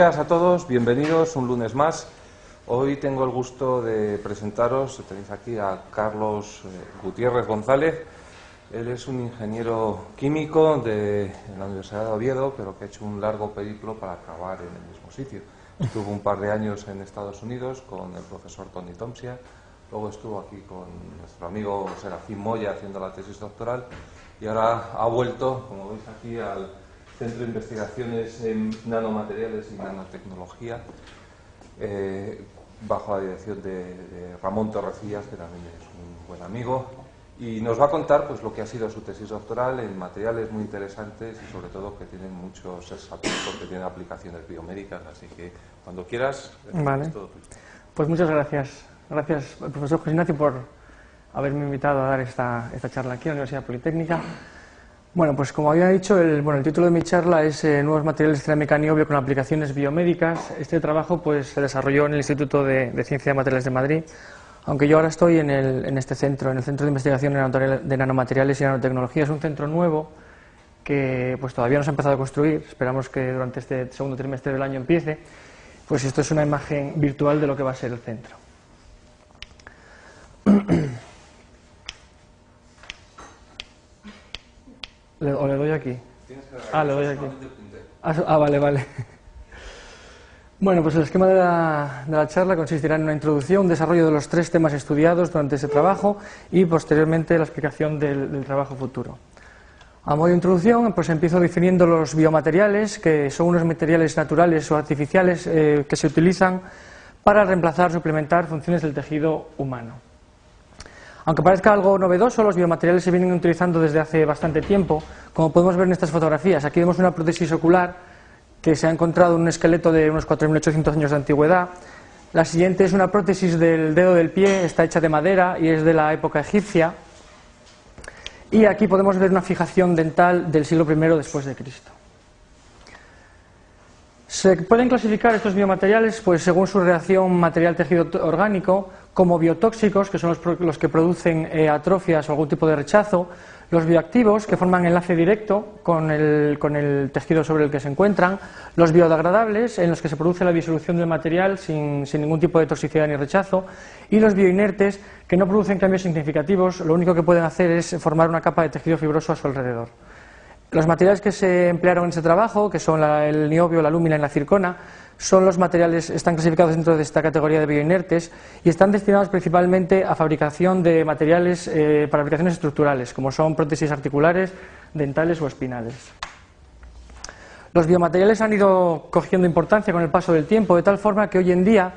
días a todos, bienvenidos un lunes más. Hoy tengo el gusto de presentaros, tenéis aquí a Carlos Gutiérrez González. Él es un ingeniero químico de la Universidad de Oviedo, pero que ha hecho un largo periplo para acabar en el mismo sitio. Estuvo un par de años en Estados Unidos con el profesor Tony Tomsia, luego estuvo aquí con nuestro amigo Serafín Moya haciendo la tesis doctoral y ahora ha vuelto, como veis aquí, al Centro de Investigaciones en Nanomateriales y Nanotecnología, bajo la dirección de Ramón Torrecillas, que también es un buen amigo, y nos va a contar pues lo que ha sido su tesis doctoral en materiales muy interesantes y sobre todo que tienen muchos aspectos que tienen aplicaciones biomédicas, así que cuando quieras, vale. es todo tuyo. Pues muchas gracias. Gracias, profesor José Ignacio, por haberme invitado a dar esta charla aquí en la Universidad Politécnica. Bueno, pues como había dicho, el título de mi charla es Nuevos materiales de cerámica niobio con aplicaciones biomédicas. Este trabajo pues se desarrolló en el Instituto de Ciencia de Materiales de Madrid, aunque yo ahora estoy en este centro, en el Centro de Investigación de Nanomateriales y Nanotecnología. Es un centro nuevo que pues todavía no se ha empezado a construir, esperamos que durante este segundo trimestre del año empiece. Pues esto es una imagen virtual de lo que va a ser el centro. ¿O le doy aquí? Le doy aquí. Vale. Bueno, pues el esquema de la charla consistirá en una introducción, un desarrollo de los 3 temas estudiados durante ese trabajo y posteriormente la explicación del trabajo futuro. A modo de introducción, pues empiezo definiendo los biomateriales, que son unos materiales naturales o artificiales que se utilizan para reemplazar o suplementar funciones del tejido humano. Aunque parezca algo novedoso, los biomateriales se vienen utilizando desde hace bastante tiempo, como podemos ver en estas fotografías. Aquí vemos una prótesis ocular que se ha encontrado en un esqueleto de unos 4.800 años de antigüedad. La siguiente es una prótesis del dedo del pie, está hecha de madera y es de la época egipcia. Y aquí podemos ver una fijación dental del siglo I después de Cristo. Se pueden clasificar estos biomateriales pues, según su reacción material-tejido orgánico como biotóxicos, que son los que producen atrofias o algún tipo de rechazo, los bioactivos, que forman enlace directo con el tejido sobre el que se encuentran, los biodegradables, en los que se produce la disolución del material sin ningún tipo de toxicidad ni rechazo, y los bioinertes, que no producen cambios significativos, lo único que pueden hacer es formar una capa de tejido fibroso a su alrededor. Los materiales que se emplearon en este trabajo, que son el niobio, la lúmina y la circona, son los materiales, están clasificados dentro de esta categoría de bioinertes y están destinados principalmente a fabricación de materiales para aplicaciones estructurales, como son prótesis articulares, dentales o espinales. Los biomateriales han ido cogiendo importancia con el paso del tiempo, de tal forma que hoy en día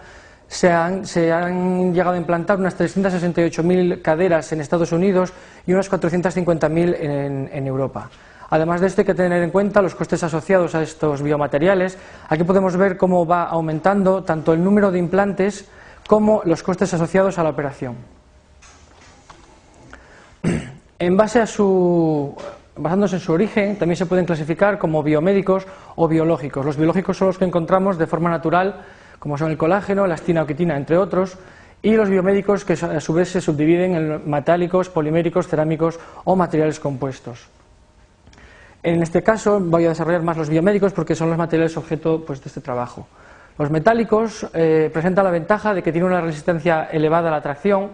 se han llegado a implantar unas 368.000 caderas en Estados Unidos y unas 450.000 en Europa. Además de esto hay que tener en cuenta los costes asociados a estos biomateriales. Aquí podemos ver cómo va aumentando tanto el número de implantes como los costes asociados a la operación. Basándose en su origen, también se pueden clasificar como biomédicos o biológicos. Los biológicos son los que encontramos de forma natural, como son el colágeno, la elastina o quitina, entre otros, y los biomédicos que a su vez se subdividen en metálicos, poliméricos, cerámicos o materiales compuestos. En este caso voy a desarrollar más los biomédicos porque son los materiales objeto pues, de este trabajo. Los metálicos presentan la ventaja de que tienen una resistencia elevada a la tracción,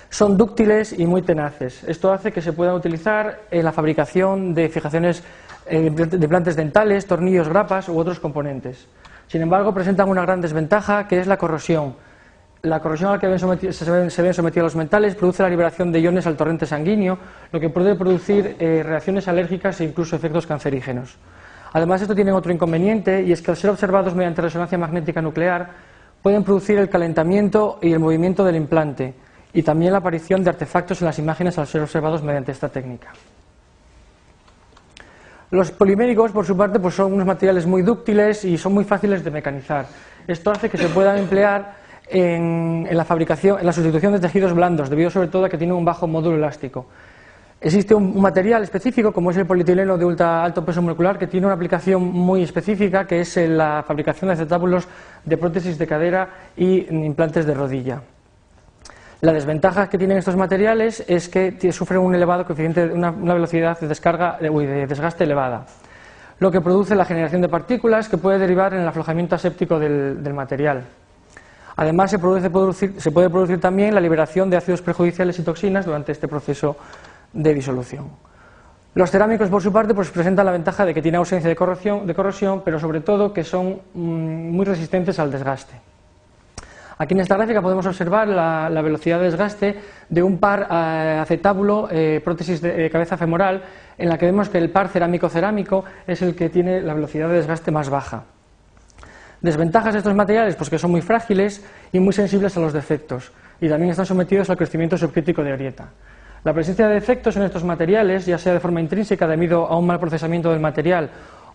son dúctiles y muy tenaces. Esto hace que se puedan utilizar en la fabricación de fijaciones de implantes dentales, tornillos, grapas u otros componentes. Sin embargo, presentan una gran desventaja que es la corrosión. La corrosión a la que se ven sometidos los metales produce la liberación de iones al torrente sanguíneo, lo que puede producir reacciones alérgicas e incluso efectos cancerígenos. Además, esto tiene otro inconveniente, y es que al ser observados mediante resonancia magnética nuclear, pueden producir el calentamiento y el movimiento del implante, y también la aparición de artefactos en las imágenes al ser observados mediante esta técnica. Los poliméricos, por su parte, pues son unos materiales muy dúctiles y son muy fáciles de mecanizar. Esto hace que se puedan emplear en la sustitución de tejidos blandos, debido sobre todo a que tiene un bajo módulo elástico. Existe un material específico, como es el polietileno de ultra alto peso molecular, que tiene una aplicación muy específica, que es la fabricación de acetábulos de prótesis de cadera y implantes de rodilla. La desventaja que tienen estos materiales es que sufren un elevado coeficiente, una velocidad de desgaste elevada. lo que produce la generación de partículas que puede derivar en el aflojamiento aséptico del material. Además, se puede producir también la liberación de ácidos perjudiciales y toxinas durante este proceso de disolución. Los cerámicos, por su parte, pues presentan la ventaja de que tienen ausencia de corrosión, pero sobre todo que son muy resistentes al desgaste. Aquí en esta gráfica podemos observar la velocidad de desgaste de un par acetábulo prótesis de cabeza femoral, en la que vemos que el par cerámico-cerámico es el que tiene la velocidad de desgaste más baja. Desventajas de estos materiales, pues que son muy frágiles y muy sensibles a los defectos, y también están sometidos al crecimiento subcrítico de Orieta. La presencia de defectos en estos materiales, ya sea de forma intrínseca debido a un mal procesamiento del material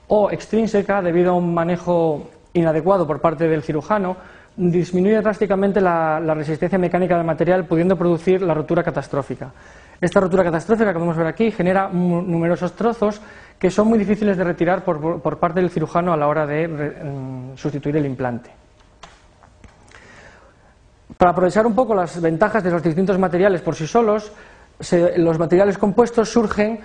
o extrínseca debido a un manejo inadecuado por parte del cirujano, disminuye drásticamente la resistencia mecánica del material, pudiendo producir la rotura catastrófica. Esta rotura catastrófica que podemos ver aquí genera numerosos trozos que son muy difíciles de retirar por parte del cirujano a la hora de sustituir el implante. Para aprovechar un poco las ventajas de los distintos materiales por sí solos, los materiales compuestos surgen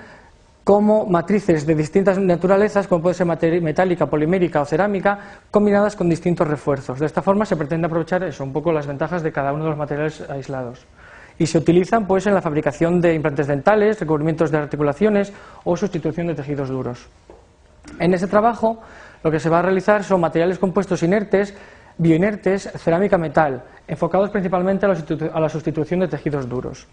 como matrices de distintas naturalezas, como puede ser metálica, polimérica o cerámica, combinadas con distintos refuerzos. De esta forma se pretende aprovechar un poco las ventajas de cada uno de los materiales aislados. Y se utilizan pues en la fabricación de implantes dentales, recubrimientos de articulaciones o sustitución de tejidos duros. En este trabajo lo que se va a realizar son materiales compuestos inertes, bioinertes, cerámica-metal, enfocados principalmente a la sustitución de tejidos duros.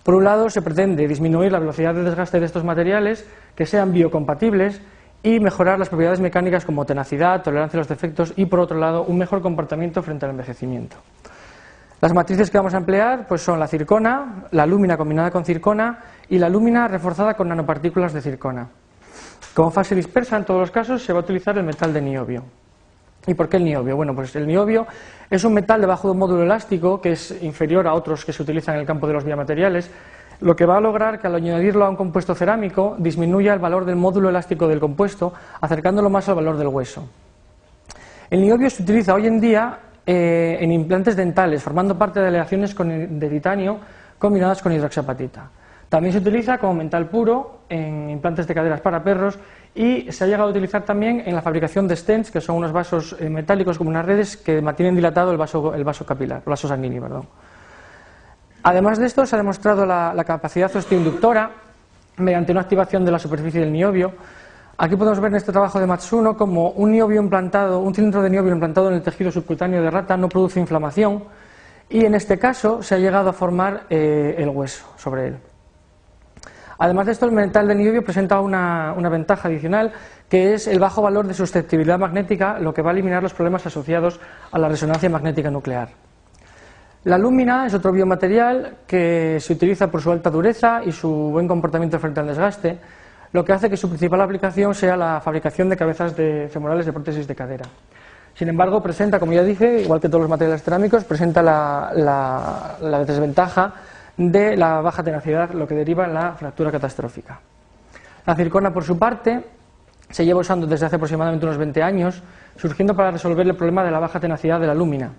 Por un lado, se pretende disminuir la velocidad de desgaste de estos materiales, que sean biocompatibles, y mejorar las propiedades mecánicas como tenacidad, tolerancia a los defectos y, por otro lado, un mejor comportamiento frente al envejecimiento. Las matrices que vamos a emplear pues son la circona, la lúmina combinada con circona y la lúmina reforzada con nanopartículas de circona. Como fase dispersa, en todos los casos, se va a utilizar el metal de niobio. ¿Y por qué el niobio? Bueno, pues el niobio es un metal de bajo módulo elástico que es inferior a otros que se utilizan en el campo de los biomateriales, lo que va a lograr que al añadirlo a un compuesto cerámico disminuya el valor del módulo elástico del compuesto, acercándolo más al valor del hueso. El niobio se utiliza hoy en día en implantes dentales, formando parte de aleaciones de titanio combinadas con hidroxiapatita. También se utiliza como metal puro en implantes de caderas para perros y se ha llegado a utilizar también en la fabricación de stents, que son unos vasos metálicos como unas redes que mantienen dilatado el vaso capilar, el vaso sanguíneo, perdón. Además de esto, se ha demostrado la capacidad osteoinductora mediante una activación de la superficie del niobio. Aquí podemos ver en este trabajo de Matsuno como un cilindro de niobio implantado en el tejido subcutáneo de rata no produce inflamación y en este caso se ha llegado a formar el hueso sobre él. Además de esto, el metal de niobio presenta una ventaja adicional, que es el bajo valor de susceptibilidad magnética, lo que va a eliminar los problemas asociados a la resonancia magnética nuclear. La lúmina es otro biomaterial que se utiliza por su alta dureza y su buen comportamiento frente al desgaste, lo que hace que su principal aplicación sea la fabricación de cabezas femorales de prótesis de cadera. Sin embargo, presenta, como ya dije, igual que todos los materiales cerámicos, presenta la desventaja de la baja tenacidad, lo que deriva en la fractura catastrófica. La circona, por su parte, se lleva usando desde hace aproximadamente unos 20 años, surgiendo para resolver el problema de la baja tenacidad de la lúmina.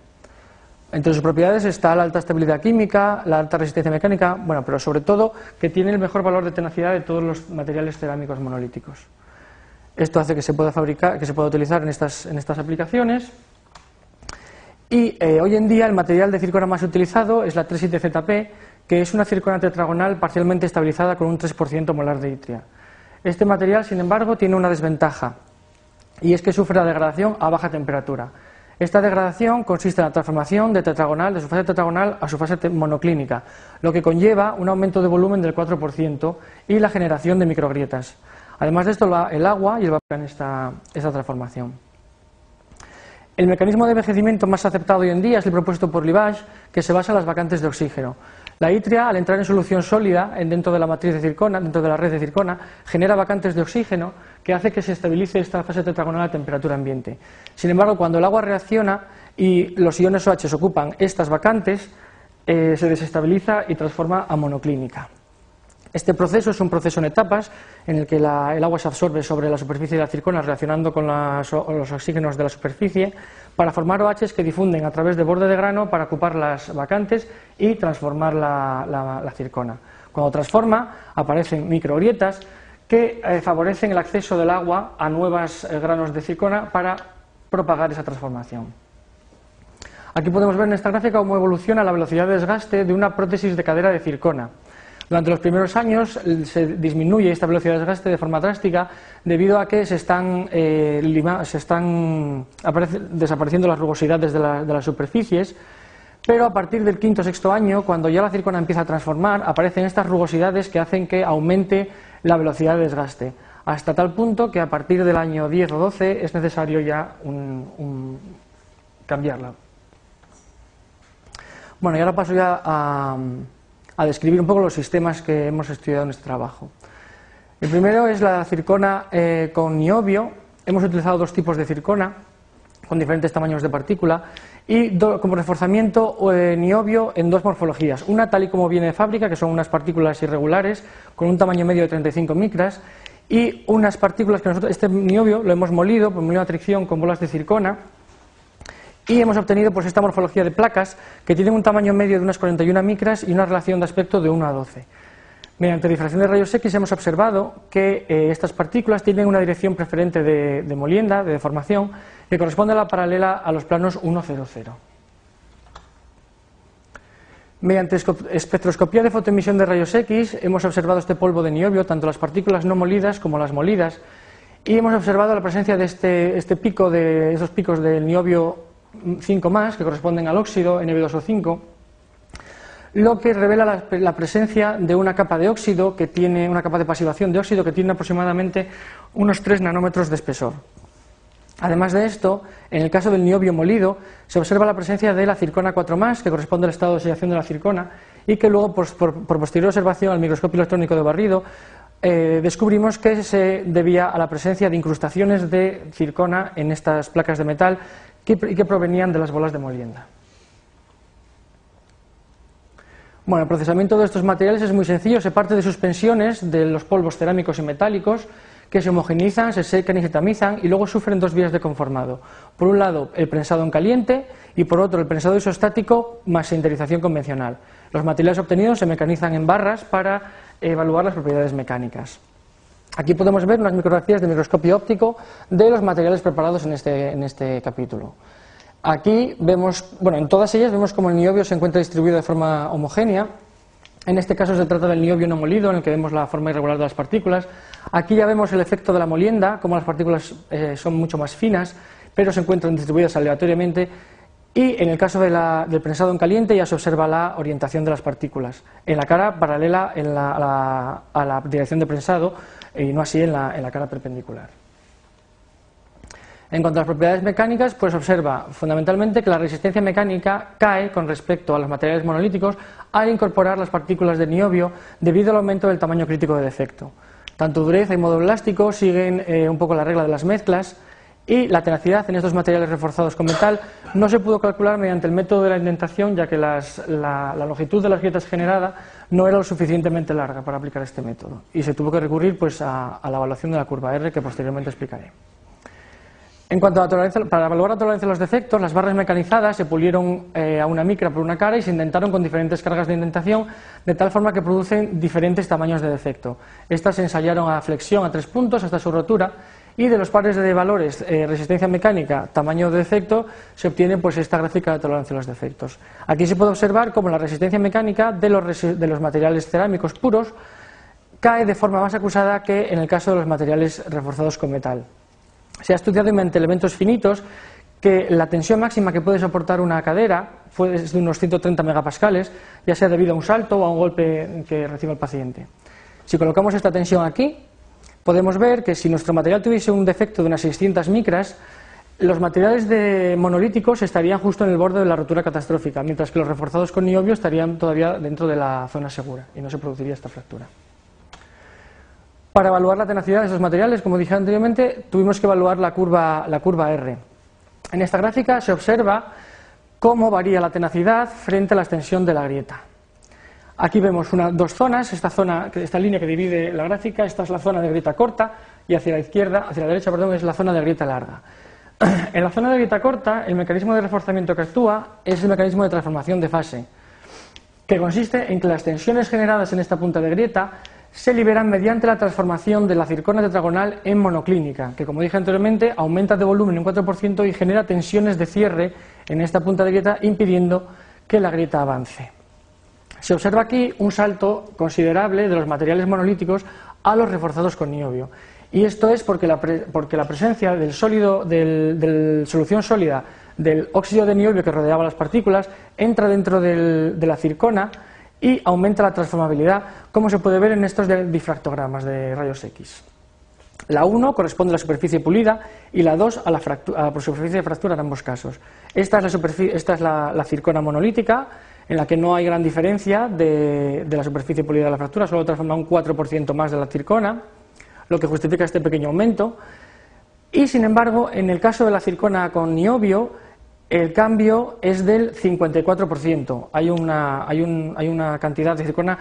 Entre sus propiedades está la alta estabilidad química, la alta resistencia mecánica, bueno, pero sobre todo que tiene el mejor valor de tenacidad de todos los materiales cerámicos monolíticos. Esto hace que se pueda utilizar en estas aplicaciones. Y hoy en día el material de circona más utilizado es la 37ZP, que es una circona tetragonal parcialmente estabilizada con un 3% molar de ytria. Este material, sin embargo, tiene una desventaja, y es que sufre la degradación a baja temperatura. Esta degradación consiste en la transformación de su fase tetragonal a su fase monoclínica, lo que conlleva un aumento de volumen del 4% y la generación de microgrietas. Además de esto, el agua y el vapor en esta transformación. El mecanismo de envejecimiento más aceptado hoy en día es el propuesto por Libage, que se basa en las vacantes de oxígeno. La ytria, al entrar en solución sólida dentro de la matriz de circona, dentro de la red de circona, genera vacantes de oxígeno que hace que se estabilice esta fase tetragonal a temperatura ambiente. Sin embargo, cuando el agua reacciona y los iones OH ocupan estas vacantes, se desestabiliza y transforma a monoclínica. Este proceso es un proceso en etapas en el que el agua se absorbe sobre la superficie de la circona reaccionando con los oxígenos de la superficie para formar OHs que difunden a través de borde de grano para ocupar las vacantes y transformar la circona. Cuando transforma aparecen microgrietas que favorecen el acceso del agua a nuevos granos de circona para propagar esa transformación. Aquí podemos ver en esta gráfica cómo evoluciona la velocidad de desgaste de una prótesis de cadera de circona. Durante los primeros años se disminuye esta velocidad de desgaste de forma drástica debido a que se están desapareciendo las rugosidades de las superficies, pero a partir del quinto o sexto año, cuando ya la circona empieza a transformar, aparecen estas rugosidades que hacen que aumente la velocidad de desgaste, hasta tal punto que a partir del año 10 o 12 es necesario ya cambiarla. Bueno, y ahora paso ya a describir un poco los sistemas que hemos estudiado en este trabajo. El primero es la circona con niobio. Hemos utilizado dos tipos de circona con diferentes tamaños de partícula y como reforzamiento niobio en dos morfologías. Una tal y como viene de fábrica, que son unas partículas irregulares con un tamaño medio de 35 micras, y unas partículas que nosotros, este niobio lo hemos molido por molido a tricción con bolas de circona, y hemos obtenido pues esta morfología de placas que tienen un tamaño medio de unas 41 micras y una relación de aspecto de 1 a 12. Mediante difracción de rayos X hemos observado que estas partículas tienen una dirección preferente de molienda, de deformación, que corresponde a la paralela a los planos 1, 0, 0. Mediante espectroscopía de fotoemisión de rayos X hemos observado este polvo de niobio, tanto las partículas no molidas como las molidas, y hemos observado la presencia de esos picos del niobio 5+, que corresponden al óxido Nb2O5, lo que revela la presencia de una capa de óxido que tiene una capa de pasivación de óxido que tiene aproximadamente unos 3 nanómetros de espesor. Además de esto, en el caso del niobio molido, se observa la presencia de la circona 4+, que corresponde al estado de oxidación de la circona, y que luego, por posterior observación al microscopio electrónico de barrido, descubrimos que se debía a la presencia de incrustaciones de circona en estas placas de metal y que provenían de las bolas de molienda. Bueno, el procesamiento de estos materiales es muy sencillo. Se parte de suspensiones de los polvos cerámicos y metálicos que se homogeneizan, se secan y se tamizan y luego sufren dos vías de conformado. Por un lado, el prensado en caliente y por otro, el prensado isostático más sintetización convencional. Los materiales obtenidos se mecanizan en barras para evaluar las propiedades mecánicas. Aquí podemos ver unas micrografías de microscopio óptico de los materiales preparados en este capítulo. Aquí vemos, bueno, en todas ellas vemos cómo el niobio se encuentra distribuido de forma homogénea. En este caso se trata del niobio no molido, en el que vemos la forma irregular de las partículas. Aquí ya vemos el efecto de la molienda, cómo las partículas son mucho más finas, pero se encuentran distribuidas aleatoriamente. Y en el caso del prensado en caliente ya se observa la orientación de las partículas en la cara paralela a la dirección de prensado y no así en la cara perpendicular. En cuanto a las propiedades mecánicas, pues observa fundamentalmente que la resistencia mecánica cae con respecto a los materiales monolíticos al incorporar las partículas de niobio debido al aumento del tamaño crítico de defecto. Tanto dureza y modo elástico siguen un poco la regla de las mezclas, y la tenacidad en estos materiales reforzados con metal no se pudo calcular mediante el método de la indentación, ya que la longitud de las grietas generada no era lo suficientemente larga para aplicar este método, y se tuvo que recurrir pues a la evaluación de la curva R, que posteriormente explicaré. En cuanto a la tolerancia, para evaluar la tolerancia a los defectos, las barras mecanizadas se pulieron a 1 micra por una cara y se indentaron con diferentes cargas de indentación, de tal forma que producen diferentes tamaños de defecto. Estas se ensayaron a flexión a 3 puntos hasta su rotura, y de los pares de valores resistencia mecánica, tamaño de defecto, se obtiene pues esta gráfica de tolerancia a los defectos. Aquí se puede observar cómo la resistencia mecánica de los materiales cerámicos puros cae de forma más acusada que en el caso de los materiales reforzados con metal. Se ha estudiado mediante elementos finitos que la tensión máxima que puede soportar una cadera fue de unos 130 megapascales, ya sea debido a un salto o a un golpe que recibe el paciente. Si colocamos esta tensión aquí, podemos ver que si nuestro material tuviese un defecto de unas 600 micras, los materiales monolíticos estarían justo en el borde de la rotura catastrófica, mientras que los reforzados con niobio estarían todavía dentro de la zona segura y no se produciría esta fractura. Para evaluar la tenacidad de esos materiales, como dije anteriormente, tuvimos que evaluar la curva R. En esta gráfica se observa cómo varía la tenacidad frente a la extensión de la grieta. Aquí vemos dos zonas, esta línea que divide la gráfica, esta es la zona de grieta corta y hacia la derecha, es la zona de grieta larga. En la zona de grieta corta, el mecanismo de reforzamiento que actúa es el mecanismo de transformación de fase, que consiste en que las tensiones generadas en esta punta de grieta se liberan mediante la transformación de la zircona tetragonal en monoclínica, que, como dije anteriormente, aumenta de volumen un 4% y genera tensiones de cierre en esta punta de grieta, impidiendo que la grieta avance. Se observa aquí un salto considerable de los materiales monolíticos a los reforzados con niobio, y esto es porque la presencia del solución sólida del óxido de niobio que rodeaba las partículas entra dentro de la zircona y aumenta la transformabilidad, como se puede ver en estos difractogramas de rayos X. La 1 corresponde a la superficie pulida y la 2 a la superficie de fractura en ambos casos. Esta es la zircona monolítica, en la que no hay gran diferencia de la superficie pulida de la fractura, solo transforma un 4% más de la zircona, lo que justifica este pequeño aumento. Y sin embargo, en el caso de la zircona con niobio, el cambio es del 54%. Hay una cantidad de zircona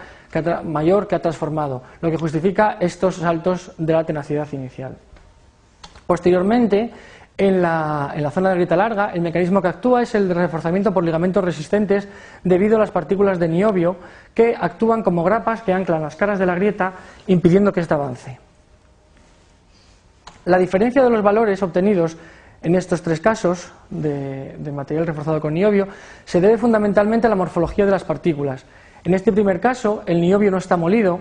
mayor que ha transformado, lo que justifica estos saltos de la tenacidad inicial. Posteriormente, en la zona de grieta larga, el mecanismo que actúa es el de reforzamiento por ligamentos resistentes debido a las partículas de niobio que actúan como grapas que anclan las caras de la grieta, impidiendo que ésta avance. La diferencia de los valores obtenidos en estos tres casos de material reforzado con niobio se debe fundamentalmente a la morfología de las partículas. En este primer caso, el niobio no está molido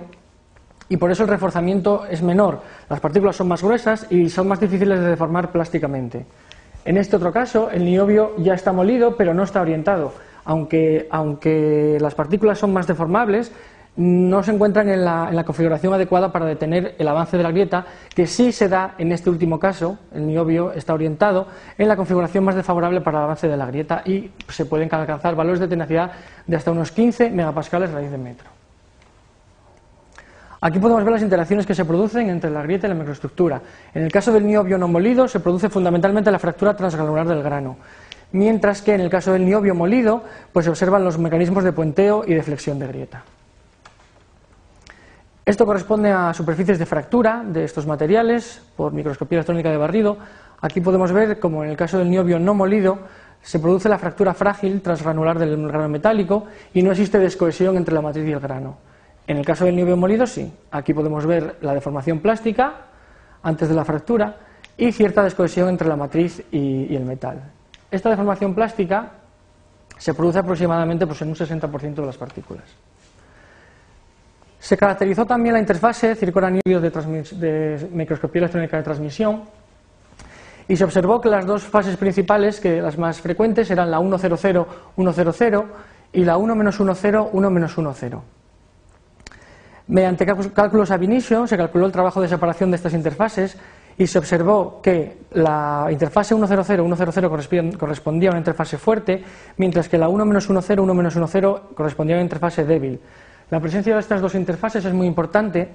y por eso el reforzamiento es menor. Las partículas son más gruesas y son más difíciles de deformar plásticamente. En este otro caso, el niobio ya está molido, pero no está orientado. Aunque las partículas son más deformables, no se encuentran en la configuración adecuada para detener el avance de la grieta, que sí se da en este último caso. El niobio está orientado en la configuración más desfavorable para el avance de la grieta y se pueden alcanzar valores de tenacidad de hasta unos 15 megapascales raíz de metro. Aquí podemos ver las interacciones que se producen entre la grieta y la microestructura. En el caso del niobio no molido se produce fundamentalmente la fractura transgranular del grano, mientras que en el caso del niobio molido pues se observan los mecanismos de puenteo y de flexión de grieta. Esto corresponde a superficies de fractura de estos materiales por microscopía electrónica de barrido. Aquí podemos ver como en el caso del niobio no molido se produce la fractura frágil transgranular del grano metálico y no existe descohesión entre la matriz y el grano. En el caso del niobio molido sí. Aquí podemos ver la deformación plástica antes de la fractura y cierta descohesión entre la matriz y el metal. Esta deformación plástica se produce aproximadamente en un 60% de las partículas. Se caracterizó también la interfase zircona-niobio de microscopía electrónica de transmisión y se observó que las dos fases principales, que las más frecuentes, eran la 100, 100 y la 1-10, 1-10. Mediante cálculos ab initio se calculó el trabajo de separación de estas interfases y se observó que la interfase 100, 100 correspondía a una interfase fuerte, mientras que la 1-10, 1-10 correspondía a una interfase débil. La presencia de estas dos interfases es muy importante,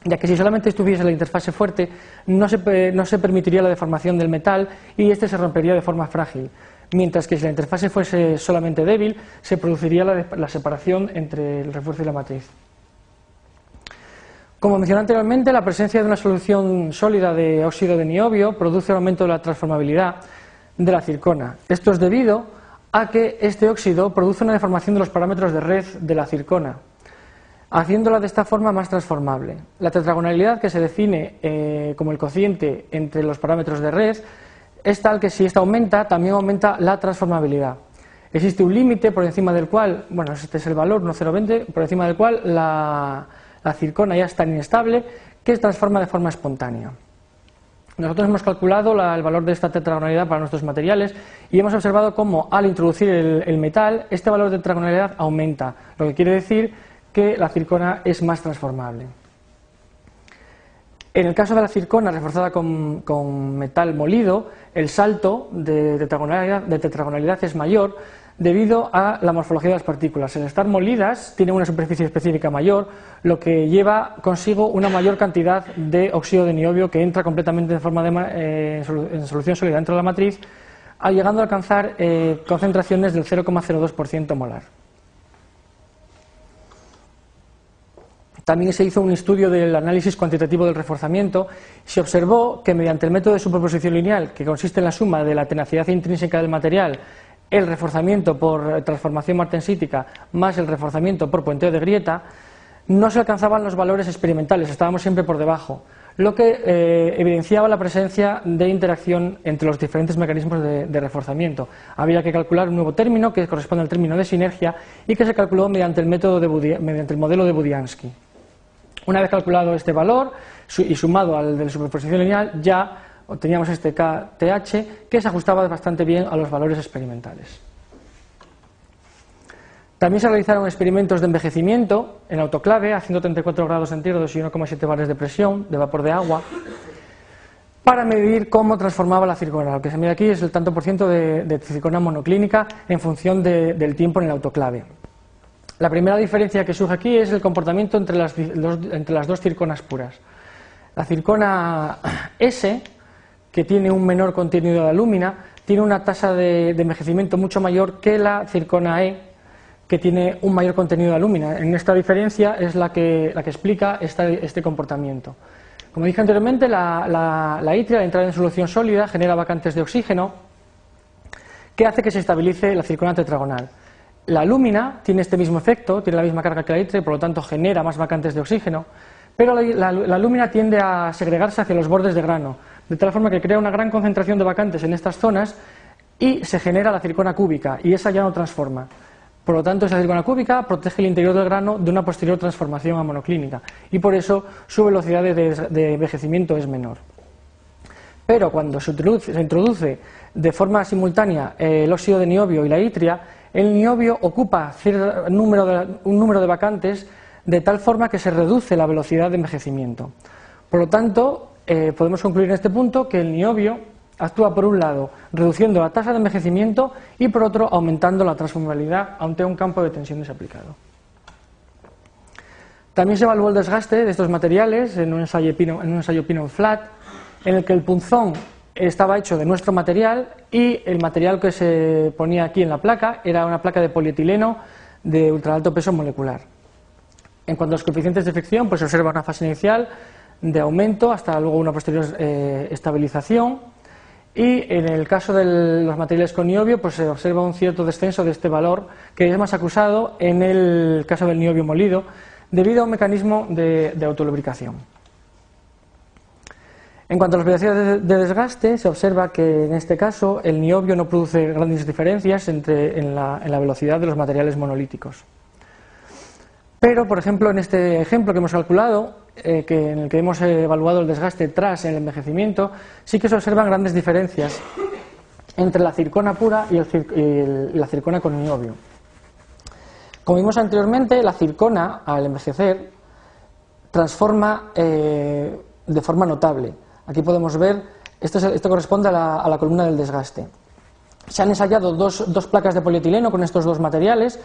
ya que si solamente estuviese la interfase fuerte no se permitiría la deformación del metal y este se rompería de forma frágil, mientras que si la interfase fuese solamente débil se produciría la separación entre el refuerzo y la matriz. Como mencioné anteriormente, la presencia de una solución sólida de óxido de niobio produce un aumento de la transformabilidad de la zircona. Esto es debido a que este óxido produce una deformación de los parámetros de red de la zircona, haciéndola de esta forma más transformable. La tetragonalidad, que se define como el cociente entre los parámetros de red, es tal que si esta aumenta, también aumenta la transformabilidad. Existe un límite por encima del cual, bueno, este es el valor 1,020, por encima del cual la zircona ya es tan inestable que se transforma de forma espontánea. Nosotros hemos calculado el valor de esta tetragonalidad para nuestros materiales y hemos observado cómo al introducir el metal, este valor de tetragonalidad aumenta, lo que quiere decir que la zircona es más transformable. En el caso de la zircona reforzada con metal molido, el salto de tetragonalidad es mayor debido a la morfología de las partículas. Al estar molidas, tienen una superficie específica mayor, lo que lleva consigo una mayor cantidad de óxido de niobio que entra completamente de forma en solución sólida dentro de la matriz, llegando a alcanzar concentraciones del 0,02% molar. También se hizo un estudio del análisis cuantitativo del reforzamiento y se observó que mediante el método de superposición lineal, que consiste en la suma de la tenacidad intrínseca del material, el reforzamiento por transformación martensítica más el reforzamiento por puenteo de grieta, no se alcanzaban los valores experimentales, estábamos siempre por debajo, lo que evidenciaba la presencia de interacción entre los diferentes mecanismos de reforzamiento. Había que calcular un nuevo término que corresponde al término de sinergia y que se calculó mediante el modelo de Budiansky. Una vez calculado este valor y sumado al de la superposición lineal, ya obteníamos este KTH que se ajustaba bastante bien a los valores experimentales. También se realizaron experimentos de envejecimiento en autoclave a 134 grados centígrados y 1,7 bares de presión de vapor de agua para medir cómo transformaba la circona. Lo que se mide aquí es el tanto por ciento de circona monoclínica en función del tiempo en el autoclave. La primera diferencia que surge aquí es el comportamiento entre las dos circonas puras. La circona S, que tiene un menor contenido de alúmina, tiene una tasa de envejecimiento mucho mayor que la circona E, que tiene un mayor contenido de alúmina. En esta diferencia es la que explica este comportamiento. Como dije anteriormente, la itria, al entrar en solución sólida, genera vacantes de oxígeno que hace que se estabilice la circona tetragonal. La alúmina tiene este mismo efecto, tiene la misma carga que la itria y por lo tanto genera más vacantes de oxígeno, pero la alúmina tiende a segregarse hacia los bordes de grano, de tal forma que crea una gran concentración de vacantes en estas zonas y se genera la circona cúbica y esa ya no transforma. Por lo tanto, esa circona cúbica protege el interior del grano de una posterior transformación a monoclínica y por eso su velocidad de envejecimiento es menor. Pero cuando se introduce de forma simultánea el óxido de niobio y la itria, el niobio ocupa un número de vacantes de tal forma que se reduce la velocidad de envejecimiento. Por lo tanto, podemos concluir en este punto que el niobio actúa por un lado reduciendo la tasa de envejecimiento y por otro aumentando la transformabilidad ante un campo de tensiones aplicado. También se evaluó el desgaste de estos materiales en un ensayo Pin Flat, en el que el punzón estaba hecho de nuestro material y el material que se ponía aquí en la placa era una placa de polietileno de ultra alto peso molecular. En cuanto a los coeficientes de fricción, pues se observa una fase inicial de aumento hasta luego una posterior estabilización. Y en el caso de los materiales con niobio, pues se observa un cierto descenso de este valor, que es más acusado en el caso del niobio molido, debido a un mecanismo de autolubricación. En cuanto a las velocidades de desgaste, se observa que en este caso el niobio no produce grandes diferencias en la velocidad de los materiales monolíticos. Pero, por ejemplo, en este ejemplo que hemos calculado, en el que hemos evaluado el desgaste tras el envejecimiento, sí que se observan grandes diferencias entre la circona pura y la circona con niobio. Como vimos anteriormente, la circona, al envejecer, transforma de forma notable. Aquí podemos ver, esto corresponde a la columna del desgaste. Se han ensayado dos placas de polietileno con estos dos materiales,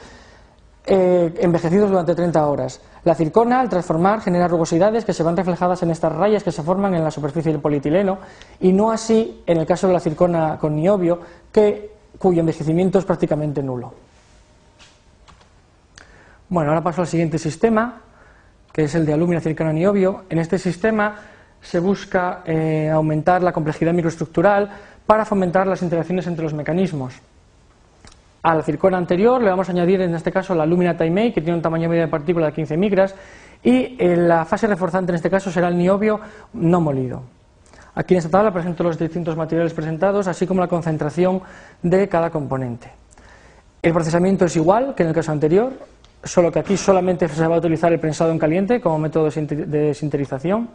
envejecidos durante 30 horas. La circona, al transformar, genera rugosidades que se van reflejadas en estas rayas que se forman en la superficie del polietileno y no así en el caso de la circona con niobio, cuyo envejecimiento es prácticamente nulo. Bueno, ahora paso al siguiente sistema, que es el de alúmina, circona, niobio. En este sistema se busca aumentar la complejidad microestructural para fomentar las interacciones entre los mecanismos. A la circona anterior le vamos a añadir en este caso la alúmina Taimei, que tiene un tamaño medio de partícula de 15 micras, y la fase reforzante en este caso será el niobio no molido. Aquí en esta tabla presento los distintos materiales presentados, así como la concentración de cada componente. El procesamiento es igual que en el caso anterior, solo que aquí solamente se va a utilizar el prensado en caliente como método de sinterización.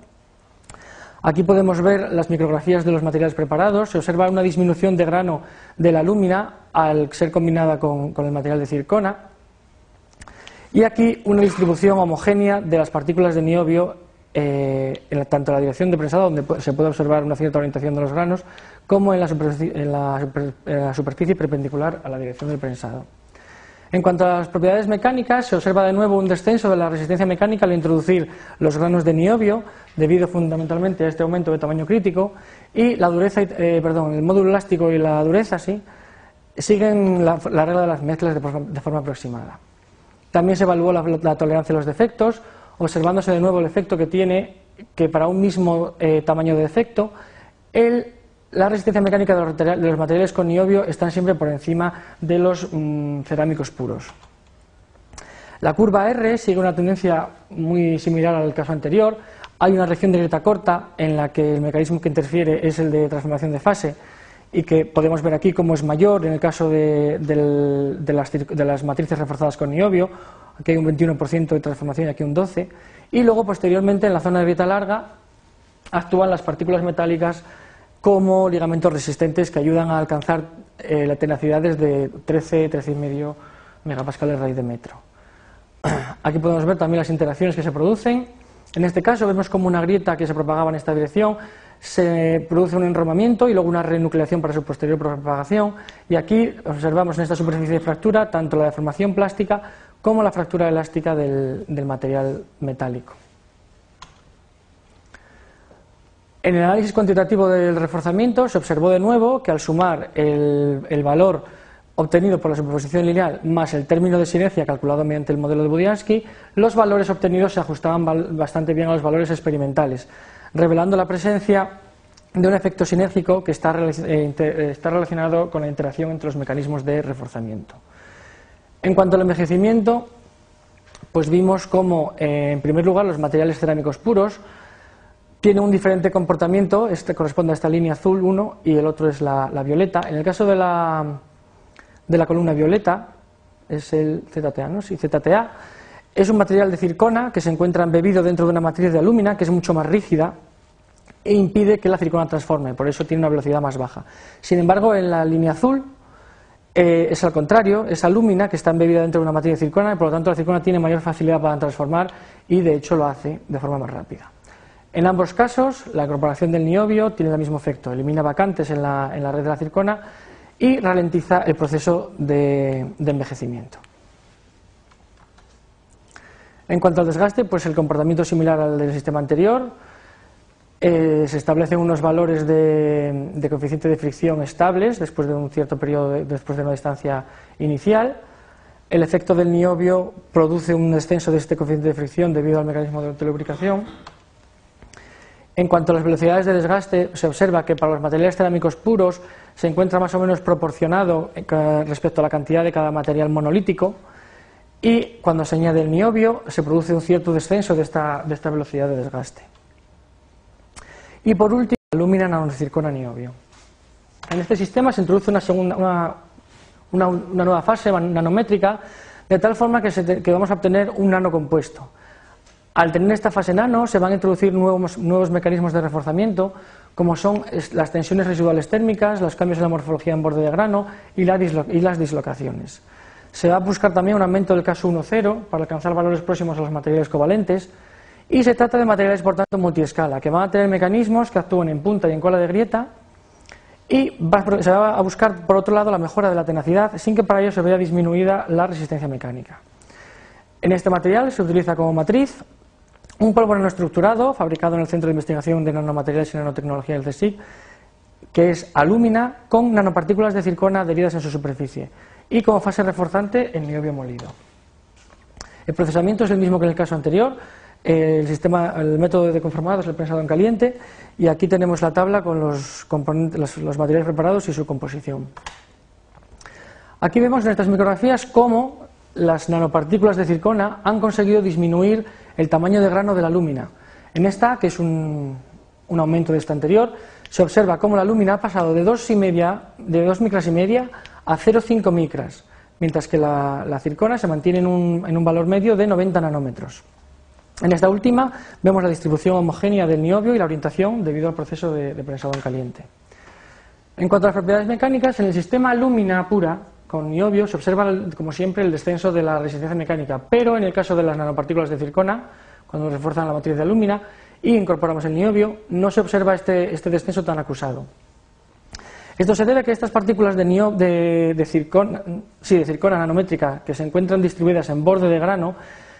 Aquí podemos ver las micrografías de los materiales preparados. Se observa una disminución de grano de la alúmina al ser combinada con el material de circona. Y aquí una distribución homogénea de las partículas de niobio, tanto en la dirección de prensado, donde se puede observar una cierta orientación de los granos, como en la superficie perpendicular a la dirección del prensado. En cuanto a las propiedades mecánicas, se observa de nuevo un descenso de la resistencia mecánica al introducir los granos de niobio, debido fundamentalmente a este aumento de tamaño crítico, y la dureza, el módulo elástico y la dureza siguen la regla de las mezclas de forma aproximada. También se evaluó la tolerancia a los defectos, observándose de nuevo el efecto que tiene que para un mismo tamaño de defecto, la resistencia mecánica de los materiales con niobio están siempre por encima de los cerámicos puros. La curva R sigue una tendencia muy similar al caso anterior. Hay una región de grieta corta en la que el mecanismo que interfiere es el de transformación de fase y que podemos ver aquí cómo es mayor en el caso de las matrices reforzadas con niobio. Aquí hay un 21% de transformación y aquí un 12%. Y luego, posteriormente, en la zona de grieta larga actúan las partículas metálicas como ligamentos resistentes que ayudan a alcanzar las tenacidades de 13,5 megapascal de raíz de metro. Aquí podemos ver también las interacciones que se producen. En este caso vemos como una grieta que se propagaba en esta dirección se produce un enromamiento y luego una renucleación para su posterior propagación, y aquí observamos en esta superficie de fractura tanto la deformación plástica como la fractura elástica del material metálico. En el análisis cuantitativo del reforzamiento se observó de nuevo que al sumar el valor obtenido por la superposición lineal más el término de sinergia calculado mediante el modelo de Budiansky, los valores obtenidos se ajustaban bastante bien a los valores experimentales, revelando la presencia de un efecto sinérgico que está relacionado con la interacción entre los mecanismos de reforzamiento. En cuanto al envejecimiento, pues vimos cómo, en primer lugar, los materiales cerámicos puros tienen un diferente comportamiento. Este corresponde a esta línea azul 1 y el otro es la violeta. En el caso de la columna violeta, es el ZTA, ¿no? Sí, ZTA, es un material de circona que se encuentra embebido dentro de una matriz de alúmina que es mucho más rígida e impide que la circona transforme, por eso tiene una velocidad más baja. Sin embargo, en la línea azul es al contrario, es alúmina que está embebida dentro de una matriz de circona y por lo tanto la circona tiene mayor facilidad para transformar y de hecho lo hace de forma más rápida. En ambos casos, la incorporación del niobio tiene el mismo efecto, elimina vacantes en la red de la circona y ralentiza el proceso de envejecimiento. En cuanto al desgaste, pues el comportamiento es similar al del sistema anterior. Se establecen unos valores de coeficiente de fricción estables después de un cierto periodo, después de una distancia inicial. El efecto del niobio produce un descenso de este coeficiente de fricción debido al mecanismo de autolubricación. En cuanto a las velocidades de desgaste, se observa que para los materiales cerámicos puros se encuentra más o menos proporcionado respecto a la cantidad de cada material monolítico, y cuando se añade el niobio se produce un cierto descenso de esta velocidad de desgaste. Y por último, la alúmina nanocircona niobio. En este sistema se introduce una nueva fase nanométrica, de tal forma que vamos a obtener un nanocompuesto. Al tener esta fase nano se van a introducir nuevos mecanismos de reforzamiento, como son las tensiones residuales térmicas, los cambios en la morfología en borde de grano y las dislocaciones. Se va a buscar también un aumento del K1,0 para alcanzar valores próximos a los materiales covalentes, y se trata de materiales, por tanto, multiescala, que van a tener mecanismos que actúen en punta y en cola de grieta, y se va a buscar, por otro lado, la mejora de la tenacidad, sin que para ello se vea disminuida la resistencia mecánica. En este material se utiliza como matriz un polvo nanoestructurado fabricado en el Centro de Investigación de Nanomateriales y Nanotecnología del CSIC, que es alúmina con nanopartículas de circona adheridas en su superficie y como fase reforzante el niobio molido. El procesamiento es el mismo que en el caso anterior. El método de conformado es el prensado en caliente, y aquí tenemos la tabla con los materiales preparados y su composición. Aquí vemos en estas micrografías cómo las nanopartículas de circona han conseguido disminuir el tamaño de grano de la alúmina. En esta, que es un aumento de esta anterior, se observa cómo la alúmina ha pasado de 2 micras y media a 0,5 micras, mientras que la circona se mantiene en un valor medio de 90 nanómetros. En esta última vemos la distribución homogénea del niobio y la orientación debido al proceso de prensado en caliente. En cuanto a las propiedades mecánicas, en el sistema alúmina pura con niobio se observa, como siempre, el descenso de la resistencia mecánica, pero en el caso de las nanopartículas de circona, cuando refuerzan la matriz de alúmina y incorporamos el niobio, no se observa este descenso tan acusado. Esto se debe a que estas partículas de circona nanométrica que se encuentran distribuidas en borde de grano,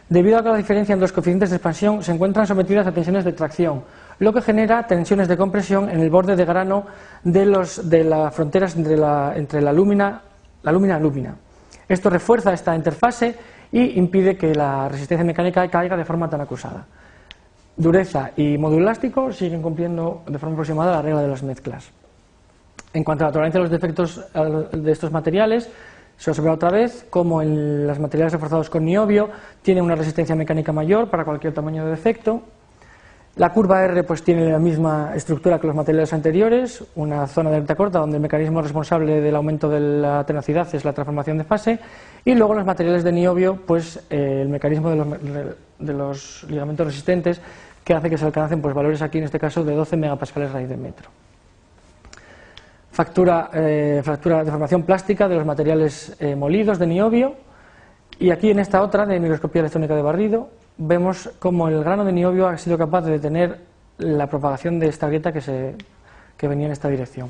debido a que la diferencia entre los coeficientes de expansión, se encuentran sometidas a tensiones de tracción, lo que genera tensiones de compresión en el borde de grano de las fronteras entre la alúmina. Esto refuerza esta interfase y impide que la resistencia mecánica caiga de forma tan acusada. Dureza y módulo elástico siguen cumpliendo de forma aproximada la regla de las mezclas. En cuanto a la tolerancia a los defectos de estos materiales, Se observa otra vez como en los materiales reforzados con niobio tienen una resistencia mecánica mayor para cualquier tamaño de defecto. La curva R pues tiene la misma estructura que los materiales anteriores, una zona de delta corta donde el mecanismo responsable del aumento de la tenacidad es la transformación de fase, y luego los materiales de niobio, pues el mecanismo de los ligamentos resistentes que hace que se alcancen pues valores aquí en este caso de 12 megapascales raíz de metro. Fractura, deformación plástica de los materiales molidos de niobio, y aquí en esta otra de microscopía electrónica de barrido vemos cómo el grano de niobio ha sido capaz de detener la propagación de esta grieta que venía en esta dirección.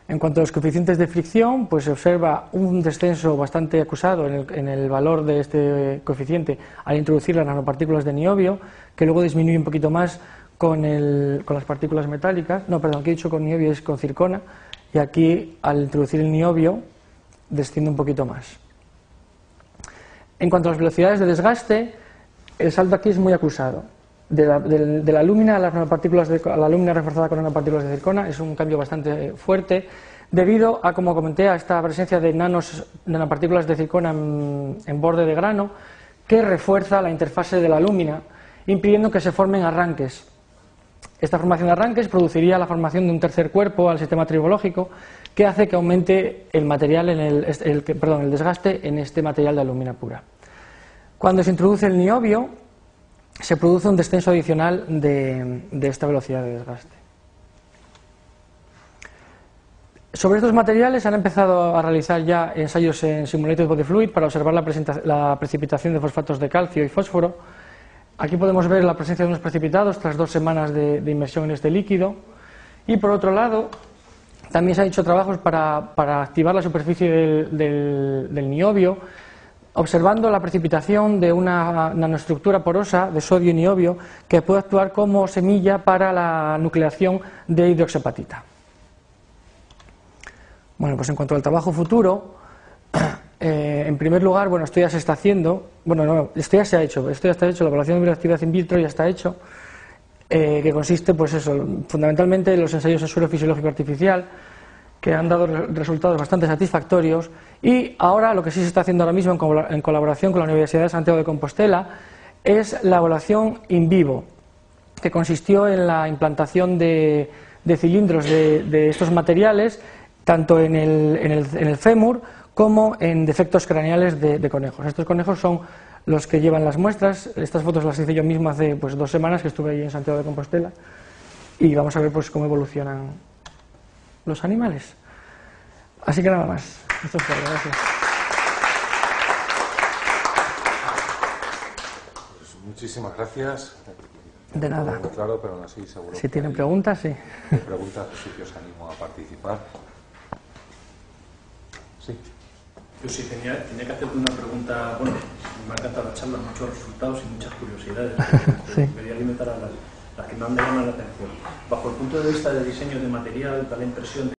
En cuanto a los coeficientes de fricción, pues se observa un descenso bastante acusado en el valor de este coeficiente al introducir las nanopartículas de niobio, que luego disminuye un poquito más con las partículas metálicas. No, perdón, aquí he dicho con niobio es con circona, y aquí al introducir el niobio desciende un poquito más. En cuanto a las velocidades de desgaste, el salto aquí es muy acusado. De la lúmina a las nanopartículas a la lúmina reforzada con nanopartículas de circona es un cambio bastante fuerte, debido a, como comenté, a esta presencia de nanopartículas de circona en borde de grano, que refuerza la interfase de la lúmina, impidiendo que se formen arranques. Esta formación de arranques produciría la formación de un tercer cuerpo al sistema tribológico, que hace que aumente el material el desgaste en este material de alúmina pura. Cuando se introduce el niobio, se produce un descenso adicional de esta velocidad de desgaste. Sobre estos materiales se han empezado a realizar ya ensayos en Simulated Body Fluid para observar la precipitación de fosfatos de calcio y fósforo. Aquí podemos ver la presencia de unos precipitados tras 2 semanas de inmersión en este líquido. Y por otro lado, también se han hecho trabajos para activar la superficie del niobio, observando la precipitación de una nanoestructura porosa de sodio y niobio que puede actuar como semilla para la nucleación de hidroxiapatita. Bueno, pues en cuanto al trabajo futuro, en primer lugar, bueno, esto ya se está haciendo, esto ya se ha hecho, esto ya está hecho, la evaluación de bioactividad in vitro ya está hecho, que consiste, pues eso, fundamentalmente en los ensayos en suelo fisiológico artificial, que han dado resultados bastante satisfactorios, y ahora lo que sí se está haciendo ahora mismo en colaboración con la Universidad de Santiago de Compostela es la evaluación in vivo, que consistió en la implantación de cilindros de estos materiales, tanto en el fémur como en defectos craneales de conejos. Estos conejos son los que llevan las muestras. Estas fotos las hice yo mismo hace 2 semanas que estuve ahí en Santiago de Compostela, y vamos a ver pues cómo evolucionan los animales. Así que nada más. Esto es todo. Gracias. Pues muchísimas gracias. De nada. Muy claro, pero aún así seguro. Si tienen preguntas, sí. Preguntas, pues sí que os animo a participar. Sí. Yo sí tenía que hacerte una pregunta. Bueno, me ha encantado la charla, muchos resultados y muchas curiosidades. Sí. Quería alimentar a las que me han llamado la atención. Bajo el punto de vista de diseño de material, da la impresión